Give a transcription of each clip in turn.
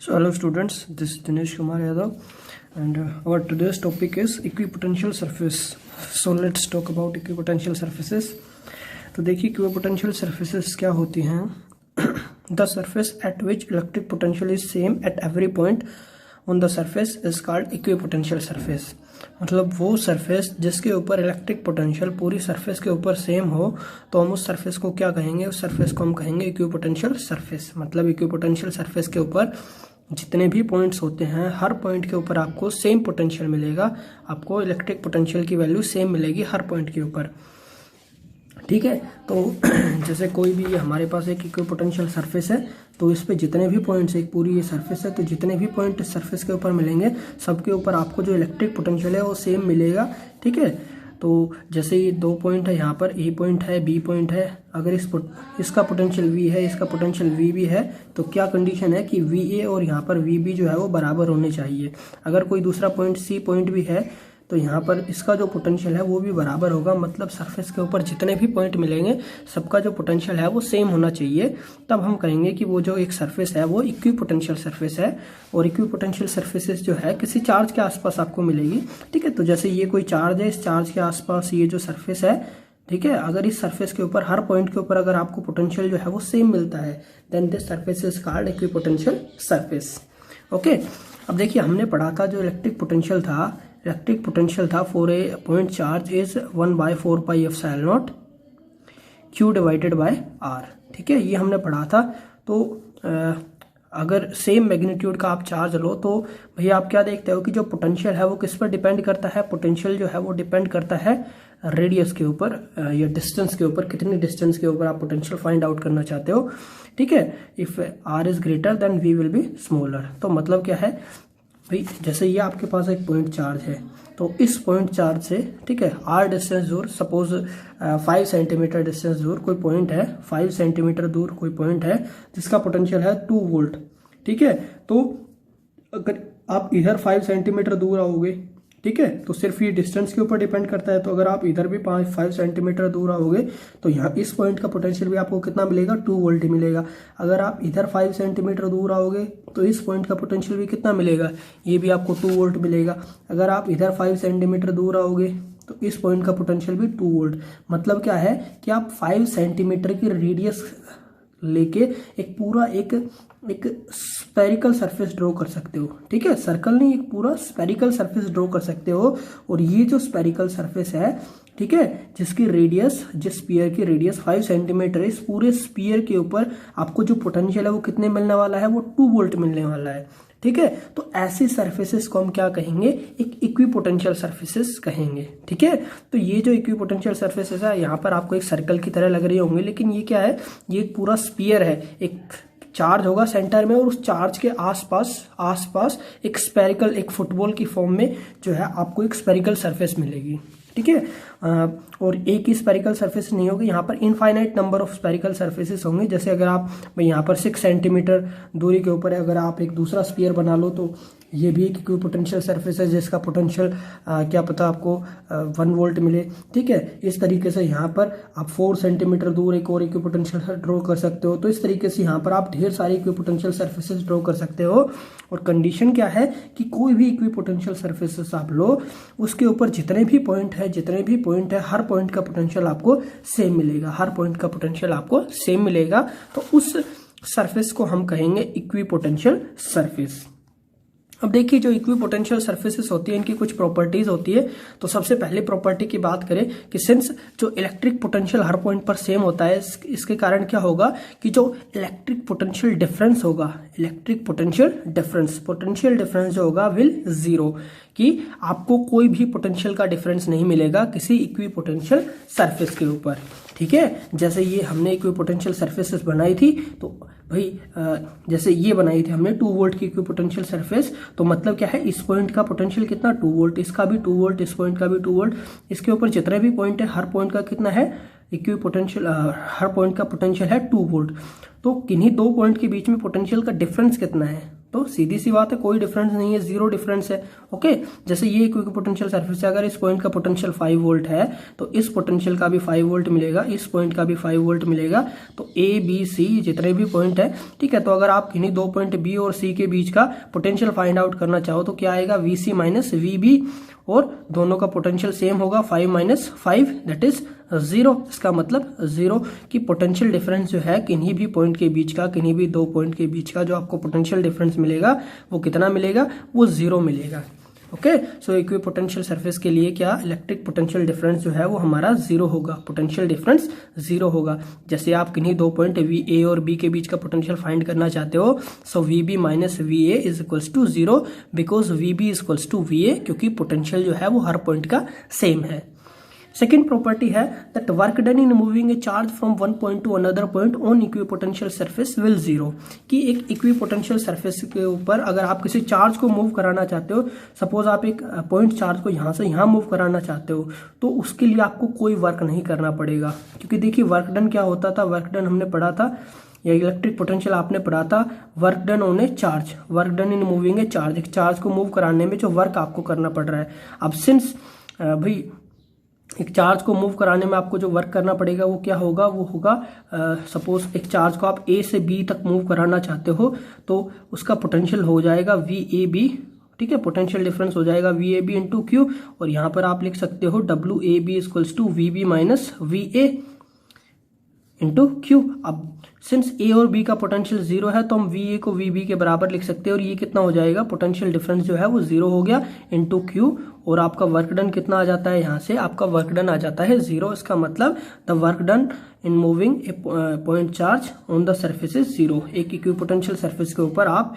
So hello students, this is Dinesh Kumar Yadav and our today's topic is equipotential surface. So let's talk about equipotential surfaces. तो देखिए equipotential surfaces क्या होती हैं. The surface at which electric potential is same at every point on the surface is called equipotential surface. मतलब वो surface जिसके ऊपर electric potential पूरी सरफेस के ऊपर सेम हो तो हम उस सरफेस को क्या कहेंगे, उस सरफेस को हम कहेंगे इक्विपोटेंशियल सरफेस. मतलब इक्विपोटेंशियल सरफेस के ऊपर जितने भी पॉइंट्स होते हैं हर पॉइंट के ऊपर आपको सेम पोटेंशियल मिलेगा, आपको इलेक्ट्रिक पोटेंशियल की वैल्यू सेम मिलेगी हर पॉइंट के ऊपर. ठीक है, तो जैसे कोई भी हमारे पास एक इक्विपोटेंशियल सरफेस है तो इस पे जितने भी पॉइंट्स, एक पूरी ये सरफेस है तो जितने भी पॉइंट इस सरफेस के ऊपर मिलेंगे सबके ऊपर आपको जो इलेक्ट्रिक पोटेंशियल है वो सेम मिलेगा. ठीक है, तो जैसे ये दो पॉइंट है, यहाँ पर ए पॉइंट है, बी पॉइंट है. अगर इसका पोटेंशियल वी है, इसका पोटेंशियल वी भी है तो क्या कंडीशन है कि वी ए और यहाँ पर वी बी जो है वो बराबर होने चाहिए. अगर कोई दूसरा पॉइंट सी पॉइंट भी है तो यहाँ पर इसका जो पोटेंशियल है वो भी बराबर होगा. मतलब सरफेस के ऊपर जितने भी पॉइंट मिलेंगे सबका जो पोटेंशियल है वो सेम होना चाहिए. तब हम कहेंगे कि वो जो एक सरफेस है वो इक्विपोटेंशियल सरफेस है. और इक्विपोटेंशियल सरफेसेस जो है किसी चार्ज के आसपास आपको मिलेगी. ठीक है, तो जैसे ये कोई चार्ज है, इस चार्ज के आसपास ये जो सरफेस है, ठीक है, अगर इस सरफेस के ऊपर हर पॉइंट के ऊपर अगर आपको पोटेंशियल जो है वो सेम मिलता है then this surface is called equipotential surface. Okay, अब देखिए हमने पढ़ा था जो इलेक्ट्रिक पोटेंशियल था for a point charge is 1/4 pi epsilon naught Q divided by R. ठीक है, ये हमने पढ़ा था. तो अगर सेम मैग्नीट्यूड का आप चार्ज लो तो भैया आप क्या देखते हो कि जो पोटेंशियल है वो किस पर डिपेंड करता है. पोटेंशियल जो है वो डिपेंड करता है रेडियस के ऊपर या डिस्टेंस के ऊपर, कितनी डिस्टेंस के ऊपर आप पोटेंशियल फाइंड आउट करना चाहते हो. ठीक है, if R is greater than V will be smaller. तो मतलब क्या है भाई, जैसे ये आपके पास एक पॉइंट चार्ज है तो इस पॉइंट चार्ज से, ठीक है, R डिस्टेंस दूर, सपोज 5 सेंटीमीटर डिस्टेंस दूर कोई पॉइंट है, 5 सेंटीमीटर दूर कोई पॉइंट है जिसका पोटेंशियल है 2 वोल्ट. ठीक है, तो अगर आप इधर 5 सेंटीमीटर दूर आओगे, ठीक है, तो सिर्फ ये डिस्टेंस के ऊपर डिपेंड करता है. तो अगर आप इधर भी 5 सेंटीमीटर दूर आओगे तो यहाँ इस पॉइंट का पोटेंशियल भी आपको कितना मिलेगा, 2 वोल्ट ही मिलेगा. अगर आप इधर 5 सेंटीमीटर दूर आओगे तो इस पॉइंट का पोटेंशियल भी कितना मिलेगा, ये भी आपको 2 वोल्ट मिलेगा. अगर आप इधर 5 सेंटीमीटर दूर आओगे तो इस पॉइंट का पोटेंशियल भी 2 वोल्ट. मतलब क्या है कि आप 5 सेंटीमीटर की रेडियस लेके एक पूरा एक स्पेरिकल सरफेस ड्रॉ कर सकते हो. ठीक है, सर्कल नहीं, एक पूरा स्पेरिकल सरफेस ड्रॉ कर सकते हो. और ये जो स्पेरिकल सरफेस है, ठीक है, जिसकी रेडियस, जिस स्फीयर की रेडियस 5 सेंटीमीटर है, इस पूरे स्फीयर के ऊपर आपको जो पोटेंशियल है वो कितने मिलने वाला है, वो 2 वोल्ट मिलने वाला है. ठीक है, तो ऐसी सरफेसेस को हम क्या कहेंगे, एक इक्विपोटेंशियल सरफेसेस कहेंगे. ठीक है, तो ये जो इक्विपोटेंशियल सरफेसेस है यहाँ पर आपको एक सर्कल की तरह लग रही होंगे, लेकिन ये क्या है, ये एक पूरा स्फीयर है. एक चार्ज होगा सेंटर में और उस चार्ज के आसपास एक स्पेरिकल, एक फुटबॉल की फॉर्म में जो है आपको एक स्पेरिकल सरफेस मिलेगी. ठीक है, और एक ही स्पेरिकल सरफेस नहीं होगी, यहाँ पर infinite number of spherical surfaces होंगे. जैसे अगर आप यहाँ पर 6 सेंटीमीटर दूरी के ऊपर अगर आप एक दूसरा स्फीयर बना लो तो ये भी एक इक्विपोटेंशियल सरफेस है जिसका पोटेंशियल क्या पता आपको 1 वोल्ट मिले. ठीक है, इस तरीके से यहाँ पर आप 4 सेंटीमीटर दूर एक और इक्विपोटेंशियल ड्रॉ कर सकते हो. तो इस तरीके से यहाँ पर आप ढेर सारी इक्विपोटेंशियल सरफेसेस ड्रॉ कर सकते हो. और कंडीशन क्या है कि कोई भी इक्विपोटेंशियल सरफेसेस आप लो, उसके ऊपर जितने भी पॉइंट है हर पॉइंट का पोटेंशियल आपको सेम मिलेगा, हर पॉइंट का पोटेंशियल आपको सेम मिलेगा. तो उस सरफेस को हम कहेंगे इक्विपोटेंशियल सरफेस. अब देखिए जो इक्विपोटेंशियल सरफेसेस होती है इनकी कुछ प्रॉपर्टीज होती है. तो सबसे पहले प्रॉपर्टी की बात करें कि सिंस जो इलेक्ट्रिक पोटेंशियल हर पॉइंट पर सेम होता है, इसके कारण क्या होगा कि जो इलेक्ट्रिक पोटेंशियल डिफरेंस होगा, पोटेंशियल डिफरेंस जो होगा विल 0, कि आपको कोई भी पोटेंशियल का डिफरेंस नहीं मिलेगा किसी इक्विपोटेंशियल सरफेस के ऊपर. ठीक है, जैसे ये हमने इक्विपोटेंशियल सरफेसेस बनाई थी तो भाई जैसे ये बनाई थी हमने 2 वोल्ट की इक्विपोटेंशियल सरफेस, तो मतलब क्या है, इस पॉइंट का पोटेंशियल कितना, 2 वोल्ट, इसका भी 2 वोल्ट, इस पॉइंट का भी 2 वोल्ट. इसके ऊपर जितने भी पॉइंट है हर पॉइंट का कितना है इक्विपोटेंशियल, हर पॉइंट का पोटेंशियल है 2 वोल्ट. तो किन्हीं दो पॉइंट के बीच में पोटेंशियल का डिफरेंस कितना है, तो सीधी सी बात है, कोई डिफरेंस नहीं है, जीरो डिफरेंस है। ओके, जैसे ये इक्विपोटेंशियल सरफेस है, अगर इस पॉइंट का पोटेंशियल 5 वोल्ट है तो इस पोटेंशियल का भी 5 वोल्ट मिलेगा, इस पॉइंट का भी 5 वोल्ट मिलेगा। तो ए बी सी जितने भी पॉइंट है, ठीक है, तो अगर आप किन्हीं दो पॉइंट बी और सी के बीच का पोटेंशियल फाइंड आउट करना चाहो तो क्या आएगा, V C minus V B, और दोनों का पोटेंशियल सेम होगा, 5 माइनस 5 दैट इज 0। इसका मतलब 0 की पोटेंशियल डिफरेंस जो है किन्हीं भी पॉइंट के बीच का, किन्हीं भी दो पॉइंट के बीच का जो आपको पोटेंशियल डिफरेंस मिलेगा वो कितना मिलेगा, वो 0 मिलेगा। ओके, सो इक्विपोटेंशियल सरफेस के लिए क्या, इलेक्ट्रिक पोटेंशियल डिफरेंस जो है वो हमारा 0 होगा, पोटेंशियल डिफरेंस 0 होगा। जैसे आप किन्हीं दो पॉइंट वी ए और बी के बीच का पोटेंशियल फाइंड करना चाहते हो, so V B minus V A is equals to 0 because V B is equals to V A, क्योंकि पोटेंशियल जो है वो हर पॉइंट का सेम है। सेकेंड प्रॉपर्टी है that work done in moving a charge from one point to another point on equipotential surface will 0, कि एक इक्विपोटेंशियल सरफेस के ऊपर अगर आप किसी चार्ज को मूव कराना चाहते हो, सपोज आप एक पॉइंट चार्ज को यहां से यहां मूव कराना चाहते हो, तो उसके लिए आपको कोई वर्क नहीं करना पड़ेगा। क्योंकि देखिए वर्क डन क्या होता था, वर्क डन हमने पढ़ा था, या इलेक्ट्रिक पोटेंशियल आपने पढ़ा था, work done on A charge, work done in moving a charge, एक चार्ज को मूव कराने में जो वर्क आपको करना पड़ रहा है। अब सिंस भाई एक चार्ज को मूव कराने में आपको जो वर्क करना पड़ेगा वो क्या होगा, वो होगा सपोज एक चार्ज को आप ए से बी तक मूव कराना चाहते हो तो उसका पोटेंशियल हो जाएगा वी ए बी, ठीक है, पोटेंशियल डिफरेंस हो जाएगा V A B into Q, और यहाँ पर आप लिख सकते हो W A B equals to V B minus V A into Q. अब सिंस ए और बी का पोटेंशियल 0 है तो हम वी ए को वी बी के बराबर लिख सकते हैं, और ये कितना हो जाएगा, पोटेंशियल डिफरेंस जो है वो 0 हो गया इंटू क्यू, और आपका वर्क डन कितना आ जाता है, यहाँ से आपका वर्क डन आ जाता है 0। इसका मतलब the work done in moving A point charge on the surface is 0। एक इक्विपोटेंशियल सरफेस के ऊपर आप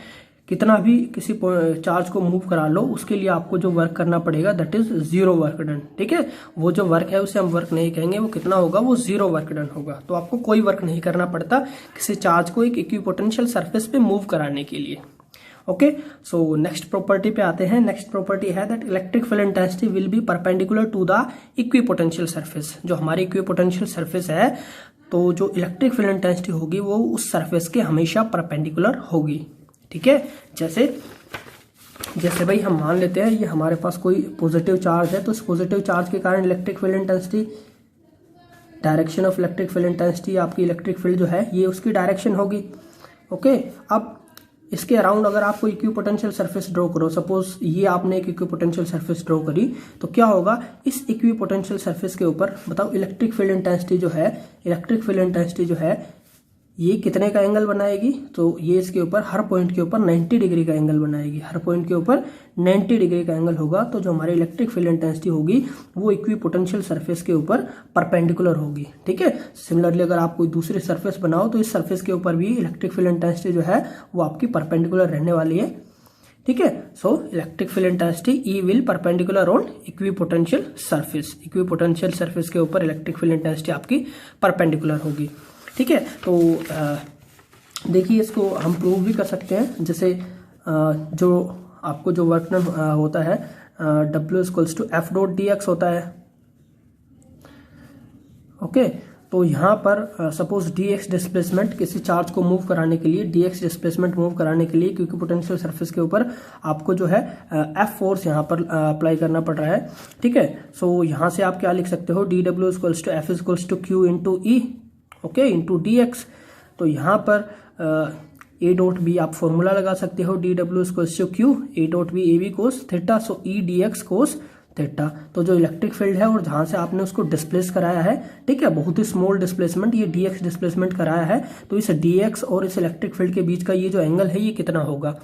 कितना भी किसी चार्ज को मूव करा लो, उसके लिए आपको जो वर्क करना पड़ेगा दैट इज 0 वर्क डन, ठीक है। वो जो वर्क है उसे हम वर्क नहीं कहेंगे, वो कितना होगा, वो 0 वर्क डन होगा। तो आपको कोई वर्क नहीं करना पड़ता किसी चार्ज को एक इक्विपोटेंशियल सरफेस पे मूव कराने के लिए। ओके, सो नेक्स्ट प्रॉपर्टी पे आते हैं। नेक्स्ट प्रॉपर्टी है that electric field intensity will be perpendicular to the equipotential surface. जो हमारी इक्विपोटेंशियल सरफेस है, तो जो इलेक्ट्रिक फील्ड इंटेंसिटी होगी वो उस सरफेस के हमेशा परपेंडिकुलर होगी, ठीक है। जैसे भाई हम मान लेते हैं ये हमारे पास कोई पॉजिटिव चार्ज है, तो इस पॉजिटिव चार्ज के कारण electric field intensity, direction of electric field intensity, आपकी इलेक्ट्रिक फील्ड जो है ये उसकी डायरेक्शन होगी। ओके, अब इसके अराउंड अगर आप कोई इक्विपोटेंशियल सरफेस ड्रॉ करो, सपोज ये आपने एक इक्विपोटेंशियल सरफेस ड्रॉ करी, तो क्या होगा, इस इक्विपोटेंशियल सरफेस के ऊपर बताओ इलेक्ट्रिक फील्ड इंटेंसिटी जो है, इलेक्ट्रिक फील्ड इंटेंसिटी जो है ये कितने का एंगल बनाएगी, तो ये इसके ऊपर हर पॉइंट के ऊपर 90 डिग्री का एंगल बनाएगी, हर पॉइंट के ऊपर 90 डिग्री का एंगल होगा। तो जो हमारी इलेक्ट्रिक फील्ड इंटेंसिटी होगी वो इक्विपोटेंशियल सरफेस के ऊपर परपेंडिकुलर होगी, ठीक है। सिमिलरली अगर आप कोई दूसरी सरफेस बनाओ तो इस सरफेस के ऊपर भी इलेक्ट्रिक फील्ड इंटेंसिटी जो है वो आपकी परपेंडिकुलर रहने वाली है, ठीक है। सो electric field intensity E will perpendicular on equipotential surface, equipotential surface के ऊपर इलेक्ट्रिक फील्ड इंटेंसिटी आपकी परपेंडिकुलर होगी, ठीक है। तो देखिए इसको हम प्रूव भी कर सकते हैं, जैसे जो आपको जो वर्क डन होता है W equals to F dot D X होता है। ओके, तो यहाँ पर सपोज डी एक्स डिस्प्लेसमेंट, किसी चार्ज को मूव कराने के लिए डी एक्स डिस्प्लेसमेंट मूव कराने के लिए, क्योंकि पोटेंशियल सरफेस के ऊपर आपको जो है एफ फोर्स यहाँ पर अप्लाई करना पड़ रहा है, ठीक है। सो यहाँ से आप क्या लिख सकते हो, D W equals to F equals to Q into E, okay, into D X. तो यहाँ पर ए डॉट बी आप फॉर्मूला लगा सकते हो, D W equals to Q A dot B A B cos theta, so E D X cos theta. तो जो electric field है और जहां से आपने उसको डिस्प्लेस कराया है, ठीक है, बहुत ही स्मॉल डिस्प्लेसमेंट, ये डी एक्स डिस्प्लेसमेंट कराया है, तो इस डी एक्स और इस इलेक्ट्रिक फील्ड के बीच का ये जो एंगल है ये कितना होगा।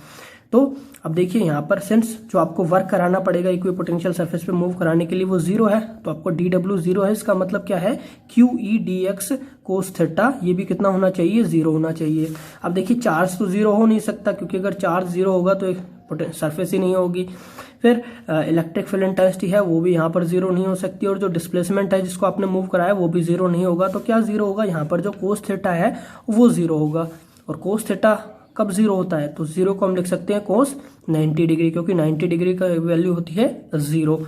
तो अब देखिए यहाँ पर सिंस जो आपको वर्क कराना पड़ेगा इक्विपोटेंशियल सरफेस पे मूव कराने के लिए वो 0 है, तो आपको डी डब्ल्यू 0 है, इसका मतलब क्या है, Q E D X cos theta, ये भी कितना होना चाहिए, 0 होना चाहिए। अब देखिए चार्ज तो 0 हो नहीं सकता, क्योंकि अगर चार्ज 0 होगा तो सरफेस ही नहीं होगी। फिर इलेक्ट्रिक फील्ड इंटेंसिटी है वो भी यहाँ पर 0 नहीं हो सकती, और जो डिस्प्लेसमेंट है जिसको आपने मूव कराया वो भी 0 नहीं होगा। तो क्या 0 होगा, यहाँ पर जो कोस थीटा है वो 0 होगा, और कोस थीटा कब 0 होता है, तो 0 को हम लिख सकते हैं कोस 90 डिग्री, क्योंकि 90 डिग्री का वैल्यू होती है 0।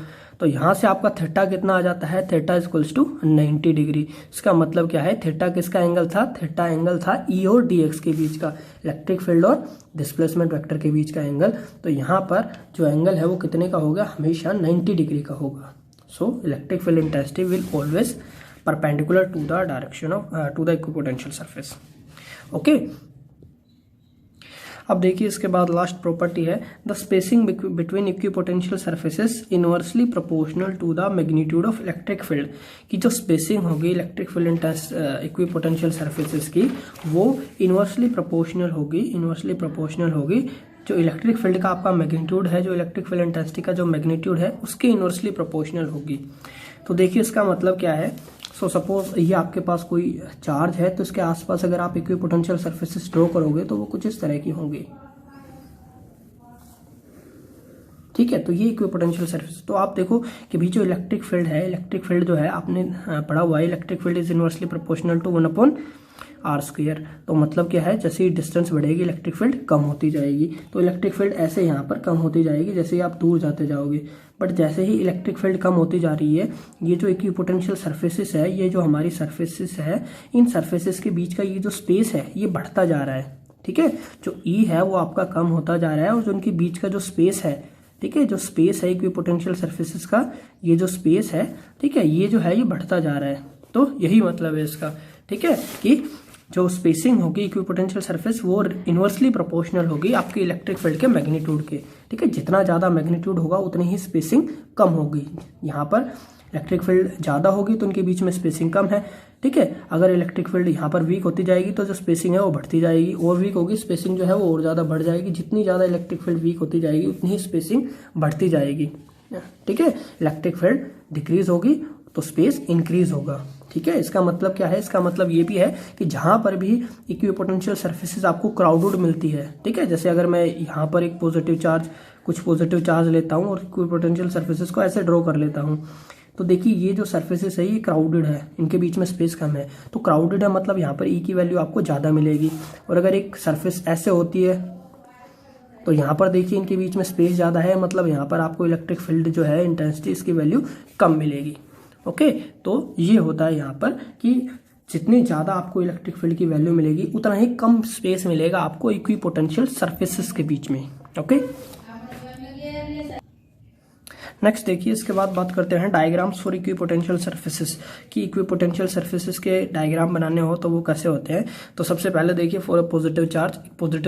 तो यहाँ से आपका थीटा कितना आ जाता है, थीटा इक्वल्स टू 90 डिग्री। इसका मतलब क्या है, थीटा किसका एंगल था, थीटा एंगल था ई और डी एक्स के बीच का, इलेक्ट्रिक फील्ड और डिस्प्लेसमेंट वेक्टर के बीच का एंगल। तो यहाँ पर जो एंगल है वो कितने का होगा, हमेशा 90 डिग्री का होगा। So electric field intensity will always perpendicular to the direction of to the equipotential surface. Okay, अब देखिए इसके बाद लास्ट प्रॉपर्टी है, the spacing between equipotential surfaces inversely proportional to the magnitude of electric field. की जो spacing होगी electric field equipotential surfaces की, वो इनवर्सली प्रोपोर्शनल होगी जो इलेक्ट्रिक फील्ड का आपका मैग्नीट्यूड है, जो इलेक्ट्रिक फील्ड इंटेंसिटी का जो मैग्नीट्यूड है उसके इनवर्सली प्रोपोर्शनल होगी। तो देखिए इसका मतलब क्या है, सो सपोज ये आपके पास कोई चार्ज है, तो इसके आसपास अगर आप इक्विपोटेंशियल सरफेसेस ड्रॉ करोगे तो वो कुछ इस तरह की होंगी। ठीक है, तो ये इक्विपोटेंशियल सरफेस। तो आप देखो कि भी जो इलेक्ट्रिक फील्ड है, इलेक्ट्रिक फील्ड जो है आपने पढ़ा हुआ है, electric field is inversely proportional to 1/r²। तो मतलब क्या है, जैसे ही डिस्टेंस बढ़ेगी इलेक्ट्रिक फील्ड कम होती जाएगी। तो इलेक्ट्रिक फील्ड ऐसे यहाँ पर कम होती जाएगी जैसे ही आप दूर जाते जाओगे। बट जैसे ही इलेक्ट्रिक फील्ड कम होती जा रही है, ये जो इक्विपोटेंशियल सरफेसेस है, ये जो हमारी सरफेसेस है, इन सरफेसेस के बीच का ये जो स्पेस है ये बढ़ता जा रहा है। ठीक है, जो ई है वो आपका कम होता जा रहा है, और जो उनके बीच का जो स्पेस है, ठीक है, जो स्पेस है इक्विपोटेंशियल सरफेसेस का, ये जो स्पेस है, ठीक है, ये जो है ये बढ़ता जा रहा है। तो यही मतलब है इसका, ठीक है, कि जो स्पेसिंग होगी इक्विपोटेंशियल सरफेस वो इनवर्सली प्रोपोर्शनल होगी आपके इलेक्ट्रिक फील्ड के मैग्नीट्यूड के। ठीक है, जितना ज़्यादा मैग्नीट्यूड होगा उतनी ही स्पेसिंग कम होगी। यहाँ पर इलेक्ट्रिक फील्ड ज़्यादा होगी तो उनके बीच में स्पेसिंग कम है। ठीक है, अगर इलेक्ट्रिक फील्ड यहाँ पर वीक होती जाएगी तो जो स्पेसिंग है वो बढ़ती जाएगी, और वीक होगी स्पेसिंग जो है वो और ज़्यादा बढ़ जाएगी। जितनी ज़्यादा इलेक्ट्रिक फील्ड वीक होती जाएगी उतनी ही स्पेसिंग बढ़ती जाएगी। ठीक है, इलेक्ट्रिक फील्ड डिक्रीज होगी तो स्पेस इंक्रीज होगा। ठीक है, इसका मतलब क्या है, इसका मतलब ये भी है कि जहां पर भी इक्विपोटेंशियल सरफेसेस आपको क्राउडेड मिलती है, ठीक है, जैसे अगर मैं यहाँ पर एक कुछ पॉजिटिव चार्ज लेता हूँ और इक्विपोटेंशियल सरफेसेस को ऐसे ड्रॉ कर लेता हूँ, तो देखिए ये जो सरफेसेस है ये क्राउडेड है, इनके बीच में स्पेस कम है। तो क्राउडेड है मतलब यहाँ पर ई की वैल्यू आपको ज़्यादा मिलेगी। और अगर एक सरफेस ऐसे होती है तो यहाँ पर देखिए इनके बीच में स्पेस ज़्यादा है, मतलब यहाँ पर आपको इलेक्ट्रिक फील्ड जो है इंटेंसिटी इसकी वैल्यू कम मिलेगी। ओके, तो ये होता है यहाँ पर कि जितनी ज़्यादा आपको इलेक्ट्रिक फील्ड की वैल्यू मिलेगी उतना ही कम स्पेस मिलेगा आपको इक्विपोटेंशियल सरफेसेस के बीच में। ओके, नेक्स्ट देखिए इसके बाद बात करते हैं डायग्राम्स फॉर इक्विपोटेंशियल सरफेसेस, कि इक्विपोटेंशियल सरफेसेस के डायग्राम बनाने हो तो वो कैसे होते हैं। तो सबसे पहले देखिए फॉर अ पॉजिटिव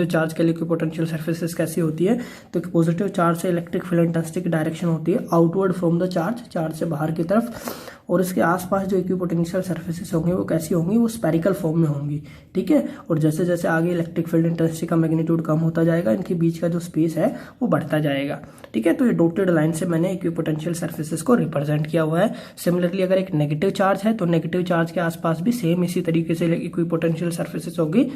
चार्ज के लिए इक्विपोटेंशियल सरफेसेस कैसी होती है। तो पॉजिटिव चार्ज से इलेक्ट्रिक फील्ड इंटेंसिटी की डायरेक्शन होती है आउटवर्ड फ्रॉम द चार्ज से बाहर की तरफ, और इसके आसपास जो इक्विपोटेंशियल सरफेसेस होंगे वो कैसी होंगी, वो स्पेरिकल फॉर्म में होंगी। ठीक है, और जैसे जैसे आगे इलेक्ट्रिक फील्ड इंटेंसिटी का मैग्नीट्यूड कम होता जाएगा, इनके बीच का जो स्पेस है वो बढ़ता जाएगा। ठीक है, तो ये डॉटेड लाइन से मैंने इक्विपोटेंशियल सरफेसेस को रिप्रेजेंट किया हुआ है। सिमिलरली अगर एक नेगेटिव चार्ज है तो नेगेटिव चार्ज के आसपास भी सेम इसी तरीके से इक्विपोटेंशियल सरफेसेस होगी।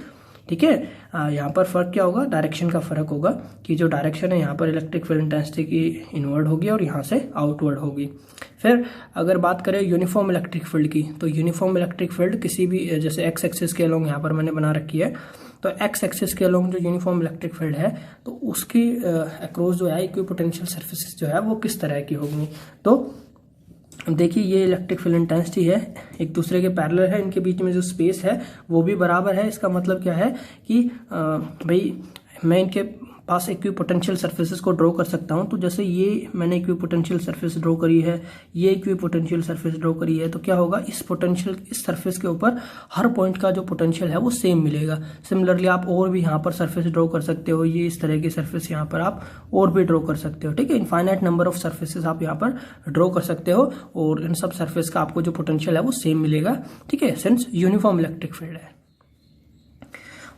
ठीक है, यहाँ पर फर्क क्या होगा, डायरेक्शन का फर्क होगा, कि जो डायरेक्शन है यहाँ पर इलेक्ट्रिक फील्ड इंटेंसिटी की इनवर्ड होगी और यहाँ से आउटवर्ड होगी। फिर अगर बात करें यूनिफॉर्म इलेक्ट्रिक फील्ड की, तो यूनिफॉर्म इलेक्ट्रिक फील्ड किसी भी जैसे एक्स एक्सिस के अलोंग यहाँ पर मैंने बना रखी है, तो एक्स एक्सिस के अलोंग जो यूनिफॉर्म इलेक्ट्रिक फील्ड है तो उसकी अक्रॉस जो है इक्विपोटेंशियल सरफेसेस जो है वो किस तरह की होगी। तो देखिए ये इलेक्ट्रिक फील्ड इंटेंसिटी है, एक दूसरे के पैरेलल है, इनके बीच में जो स्पेस है वो भी बराबर है। इसका मतलब क्या है कि भाई मैं इनके पास इक्विपोटेंशियल सरफेसेस को ड्रॉ कर सकता हूं। तो जैसे ये मैंने इक्विपोटेंशियल सरफेस ड्रॉ करी है, ये इक्विपोटेंशियल सरफेस ड्रॉ करी है, तो क्या होगा, इस सरफेस के ऊपर हर पॉइंट का जो पोटेंशियल है वो सेम मिलेगा। सिमिलरली आप और भी यहाँ पर सरफेस ड्रॉ कर सकते हो, ये इस तरह की सरफेस यहाँ पर आप और भी ड्रॉ कर सकते हो। ठीक है, इनफाइनाइट नंबर ऑफ सरफेसेस आप यहाँ पर ड्रॉ कर सकते हो और इन सब सरफेस का आपको जो पोटेंशियल है वो सेम मिलेगा। ठीक है, सिंस यूनिफॉर्म इलेक्ट्रिक फील्ड है।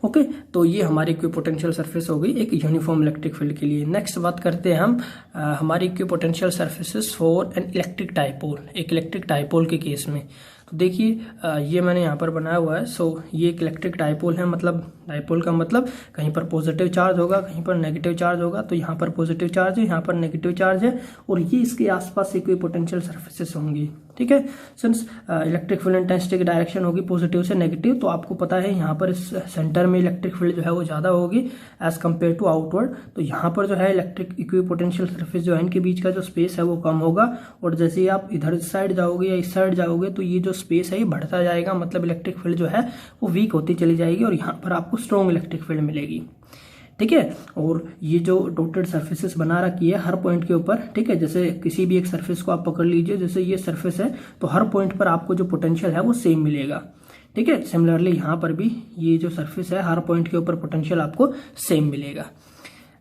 ओके, तो ये हमारी इक्विपोटेंशियल सरफेस हो गई एक यूनिफॉर्म इलेक्ट्रिक फील्ड के लिए। नेक्स्ट बात करते हैं हम हमारी equipotential surfaces for an electric dipole, एक इलेक्ट्रिक डाइपोल के केस में। तो देखिए ये मैंने यहाँ पर बनाया हुआ है। सो ये एक इलेक्ट्रिक डाइपोल है, मतलब डाइपोल का मतलब कहीं पर पॉजिटिव चार्ज होगा, कहीं पर नेगेटिव चार्ज होगा। तो यहाँ पर पॉजिटिव चार्ज है, यहाँ पर नेगेटिव चार्ज है, और ये इसके आसपास इक्विपोटेंशियल सरफेसेस होंगी। ठीक है। सिंस इलेक्ट्रिक फील्ड इंटेंसिटी की डायरेक्शन होगी पॉजिटिव से नेगेटिव, तो आपको पता है यहाँ पर इस सेंटर में इलेक्ट्रिक फील्ड जो है वो ज़्यादा होगी एज कम्पेयर टू आउटवर्ड। तो यहाँ पर जो है इलेक्ट्रिक इक्विपोटेंशियल सरफेस जो है इनके बीच का जो स्पेस है वो कम होगा, और जैसे ही आप इधर साइड जाओगे या इस साइड जाओगे तो ये जो स्पेस है ये बढ़ता जाएगा, मतलब इलेक्ट्रिक फील्ड जो है वो वीक होती चली जाएगी और यहाँ पर आपको स्ट्रॉन्ग इलेक्ट्रिक फील्ड मिलेगी। ठीक है। और ये जो डॉटेड सरफेसेस बना रखी है हर पॉइंट के ऊपर, ठीक है, जैसे किसी भी एक सरफेस को आप पकड़ लीजिए, जैसे ये सरफेस है तो हर पॉइंट पर आपको जो पोटेंशियल है वो सेम मिलेगा। ठीक है। सिमिलरली यहाँ पर भी ये जो सरफेस है हर पॉइंट के ऊपर पोटेंशियल आपको सेम मिलेगा।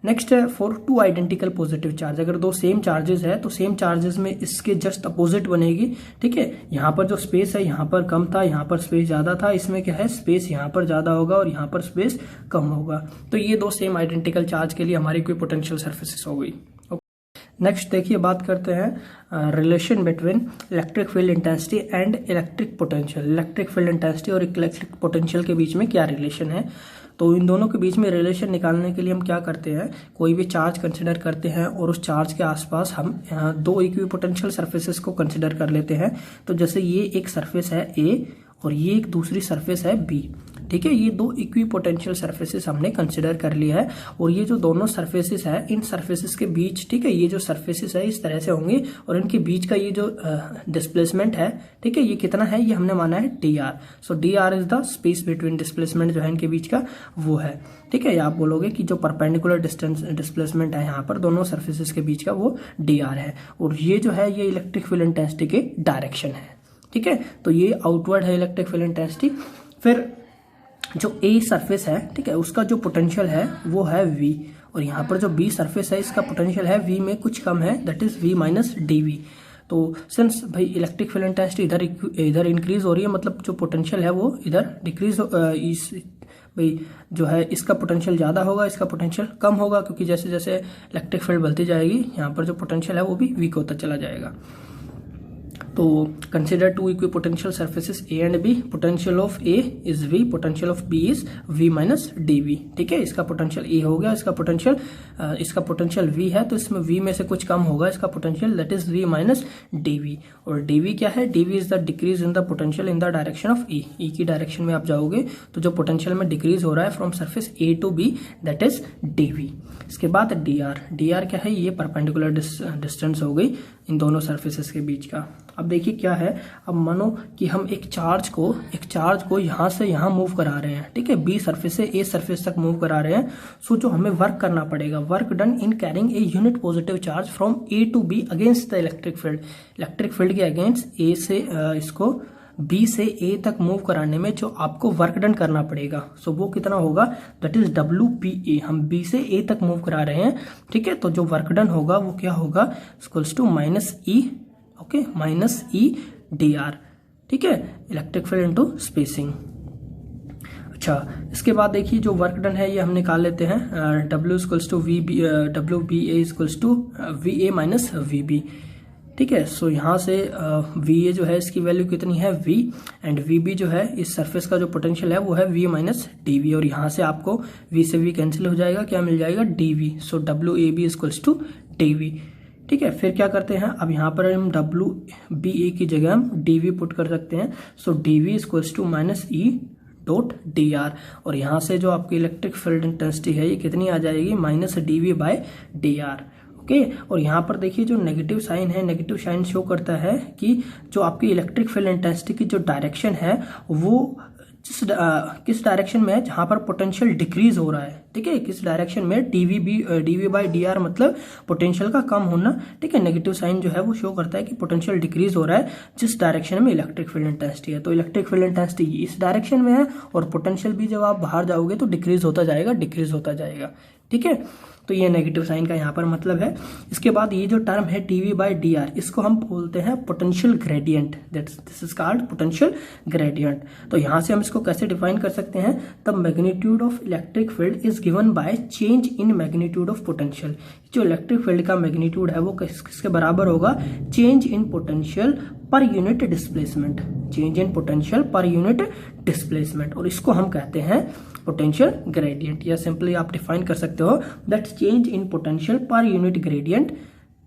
नेक्स्ट है for two identical positive charge, अगर दो सेम चार्जेस है तो सेम चार्जेस में इसके जस्ट अपोजिट बनेगी। ठीक है। यहाँ पर जो स्पेस है यहाँ पर कम था, यहाँ पर स्पेस ज्यादा था, इसमें क्या है स्पेस यहाँ पर ज्यादा होगा और यहाँ पर स्पेस कम होगा। तो ये दो सेम आइडेंटिकल चार्ज के लिए हमारी कोई पोटेंशियल सर्फेसिस हो गई। नेक्स्ट देखिए बात करते हैं relation between electric field intensity and electric potential. Electric field intensity और इलेक्ट्रिक पोटेंशियल के बीच में क्या रिलेशन है। तो इन दोनों के बीच में रिलेशन निकालने के लिए हम क्या करते हैं, कोई भी चार्ज कंसिडर करते हैं और उस चार्ज के आसपास हम दो इक्विपोटेंशियल सरफेसेस को कंसिडर कर लेते हैं। तो जैसे ये एक सरफेस है ए और ये एक दूसरी सरफेस है बी। ठीक है। ये दो इक्विपोटेंशियल सरफेसेस हमने कंसिडर कर लिया है, और ये जो दोनों सरफेसेस है इन सरफेसेस के बीच, ठीक है, ये जो सरफेसेस है इस तरह से होंगे और इनके बीच का ये जो डिस्प्लेसमेंट है, ठीक है, ये कितना है, ये हमने माना है dr। So dr is the space between displacement जो है इनके बीच का वो है। ठीक है। आप बोलोगे कि जो परपेंडिकुलर डिस्टेंस डिस्प्लेसमेंट है यहाँ पर दोनों सरफेसेस के बीच का वो dr है, और ये जो है ये इलेक्ट्रिक फील्ड इंटेंसिटी के डायरेक्शन है। ठीक है। तो ये आउटवर्ड है इलेक्ट्रिक फील्ड इंटेंसिटी। फिर जो ए सरफेस है, ठीक है, उसका जो पोटेंशियल है वो है v, और यहाँ पर जो बी सरफेस है इसका पोटेंशियल है v में कुछ कम है, that is v minus dv। तो सिंस भाई इलेक्ट्रिक फील्ड इंटेंसिटी इधर इंक्रीज हो रही है, मतलब जो पोटेंशियल है वो इधर डिक्रीज इस भाई जो है इसका पोटेंशियल ज़्यादा होगा, इसका पोटेंशियल कम होगा, क्योंकि जैसे जैसे इलेक्ट्रिक फील्ड बढ़ती जाएगी यहाँ पर जो पोटेंशियल है वो भी वीक होता चला जाएगा। तो consider two equipotential surfaces A and B, potential of A is v, potential of B is v minus dv। ठीक है। इसका पोटेंशियल ए हो गया, इसका पोटेंशियल v है, तो इसमें v में से कुछ कम होगा इसका potential, that is v minus dv। और dv क्या है, dv is the decrease in the potential in the direction of e। e की डायरेक्शन में आप जाओगे तो जो पोटेंशियल में डिक्रीज हो रहा है from surface a to b, that is dv। इसके बाद dr क्या है, ये परपेंडिकुलर डिस्टेंस हो गई इन दोनों सरफेसेस के बीच का। अब देखिए क्या है, अब मानो कि हम एक चार्ज को यहाँ से यहाँ मूव करा रहे हैं, ठीक है, बी सरफेस से ए सरफेस तक मूव करा रहे हैं। सो जो हमें वर्क करना पड़ेगा, work done in carrying a unit positive charge from A to B against the electric field के अगेंस्ट ए से इसको बी से ए तक मूव कराने में जो आपको वर्क डन करना पड़ेगा, सो वो कितना होगा, दैट इज WPA। हम बी से ए तक मूव करा रहे हैं, ठीक है, तो जो वर्क डन होगा वो क्या होगा, equals to minus E, okay, minus E dr। ठीक है। Electric field into spacing. अच्छा, इसके बाद देखिए जो वर्क डन है ये हम निकाल लेते हैं, W equals to WBA equals to VA minus VB। ठीक है। सो यहाँ से VA जो है इसकी वैल्यू कितनी है V, एंड VB जो है इस सरफेस का जो पोटेंशियल है वो है V माइनस DV, और यहाँ से आपको V से V कैंसिल हो जाएगा, क्या मिल जाएगा DV। So WAB equals to DV। ठीक है। फिर क्या करते हैं, अब यहाँ पर हम WBA की जगह हम DV पुट कर सकते हैं। So DV equals to minus E dot dr, और यहाँ से जो आपकी इलेक्ट्रिक फील्ड इंटेंसिटी है ये कितनी आ जाएगी, minus DV by dr। Okay. और यहाँ पर देखिए जो नेगेटिव साइन है, नेगेटिव साइन शो करता है कि जो आपकी इलेक्ट्रिक फील्ड इंटेंसिटी की जो डायरेक्शन है वो किस डायरेक्शन में है, जहां पर पोटेंशियल डिक्रीज हो रहा है। ठीक है। किस डायरेक्शन में, DV बाई dr मतलब पोटेंशियल का कम होना। ठीक है। नेगेटिव साइन जो है वो शो करता है कि पोटेंशियल डिक्रीज हो रहा है जिस डायरेक्शन में इलेक्ट्रिक फील्ड इंटेंसिटी है। तो इलेक्ट्रिक फील्ड इंटेंसिटी इस डायरेक्शन में है और पोटेंशियल भी जब आप बाहर जाओगे तो डिक्रीज होता जाएगा। ठीक है। तो ये नेगेटिव साइन का यहाँ पर मतलब है। इसके बाद ये जो टर्म है DV बाई dr, इसको हम बोलते हैं potential gradient, this is called potential gradient. तो यहाँ से हम इसको कैसे डिफाइन कर सकते हैं, the magnitude of electric field is given by change in magnitude of potential. जो इलेक्ट्रिक फील्ड का मैग्नीट्यूड है वो किसके बराबर होगा, change in potential per unit displacement, change in potential per unit displacement, और इसको हम कहते हैं पोटेंशियल ग्रेडियंट। या सिंपली आप डिफाइन कर सकते हो that change in potential per unit gradient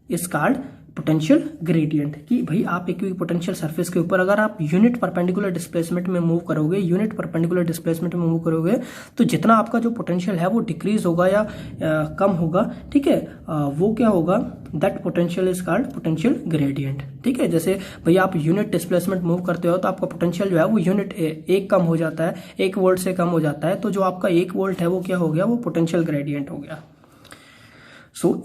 is called potential gradient कि भाई आप इक्विपोटेंशियल सरफेस के ऊपर अगर आप यूनिट परपेंडिकुलर डिस्प्लेसमेंट में मूव करोगे तो जितना आपका जो पोटेंशियल है वो डिक्रीज होगा या कम होगा, ठीक है, वो क्या होगा, that potential is called potential gradient. ठीक है, जैसे भाई आप यूनिट डिस्प्लेसमेंट मूव करते हो तो आपका पोटेंशियल जो है वो यूनिट एक कम हो जाता है, 1 वोल्ट से कम हो जाता है, तो जो आपका 1 वोल्ट है वो क्या हो गया, वो पोटेंशियल ग्रेडियंट हो गया। सो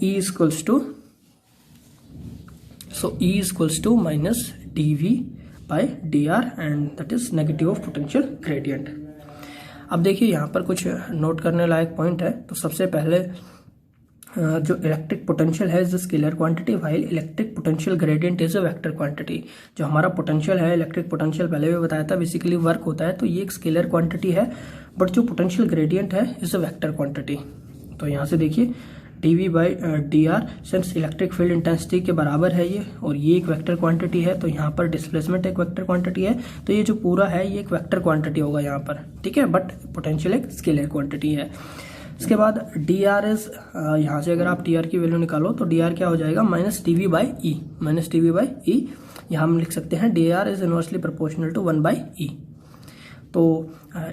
E equals to minus dV by dr and that is negative of potential gradient। अब देखिए यहाँ पर कुछ नोट करने लायक पॉइंट है। तो सबसे पहले जो इलेक्ट्रिक पोटेंशियल है is a scalar quantity while electric potential gradient is a vector quantity. जो हमारा पोटेंशियल है, इलेक्ट्रिक पोटेंशियल पहले भी बताया था, बेसिकली वर्क होता है, तो ये एक स्केलर क्वांटिटी है, बट जो पोटेंशियल ग्रेडियंट है इज अ वेक्टर क्वांटिटी। तो यहाँ से देखिए dV by dr since electric field intensity के बराबर है ये, और ये एक वेक्टर क्वांटिटी है, तो यहाँ पर डिस्प्लेसमेंट एक वेक्टर क्वांटिटी है, तो ये जो पूरा है ये एक वेक्टर क्वांटिटी होगा यहाँ पर, ठीक है, बट पोटेंशियल एक स्केलर क्वांटिटी है। इसके बाद dr इज, यहाँ से अगर आप dr की वैल्यू निकालो तो dr क्या हो जाएगा, माइनस dV बाई ई। यहाँ हम लिख सकते हैं dr is inversely proportional to 1/e। तो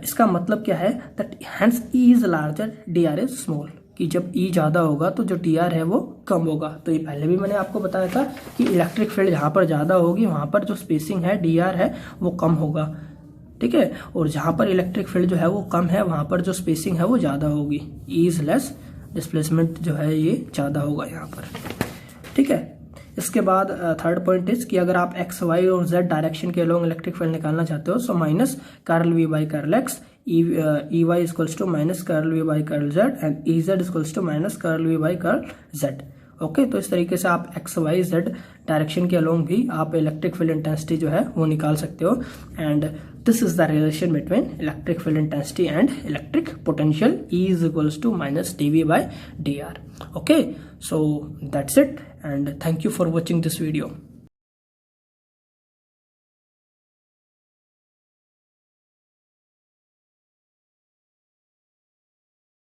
इसका मतलब क्या है, that hence E is larger, dr is small, कि जब E ज़्यादा होगा तो जो dr है वो कम होगा। तो ये पहले भी मैंने आपको बताया था कि इलेक्ट्रिक फील्ड जहाँ पर ज़्यादा होगी वहाँ पर जो स्पेसिंग है dr है वो कम होगा, ठीक है, और जहाँ पर इलेक्ट्रिक फील्ड जो है वो कम है वहाँ पर जो स्पेसिंग है वो ज़्यादा होगी। E इज लेस, डिस्प्लेसमेंट जो है ये ज़्यादा होगा यहाँ पर, ठीक है। इसके बाद थर्ड पॉइंट इज कि अगर आप x, y और z डायरेक्शन के अलोंग इलेक्ट्रिक फील्ड निकालना चाहते हो, so minus curl V by curl x, E y equals to minus curl V by curl z and E z equals to minus curl V by curl z। Okay, तो इस तरीके से आप x, y, z direction के along भी आप electric field intensity जो है वो निकाल सकते हो। And this is the relation between electric field intensity and electric potential, E is equals to minus dV by dr। Okay, so that's it and thank you for watching this video।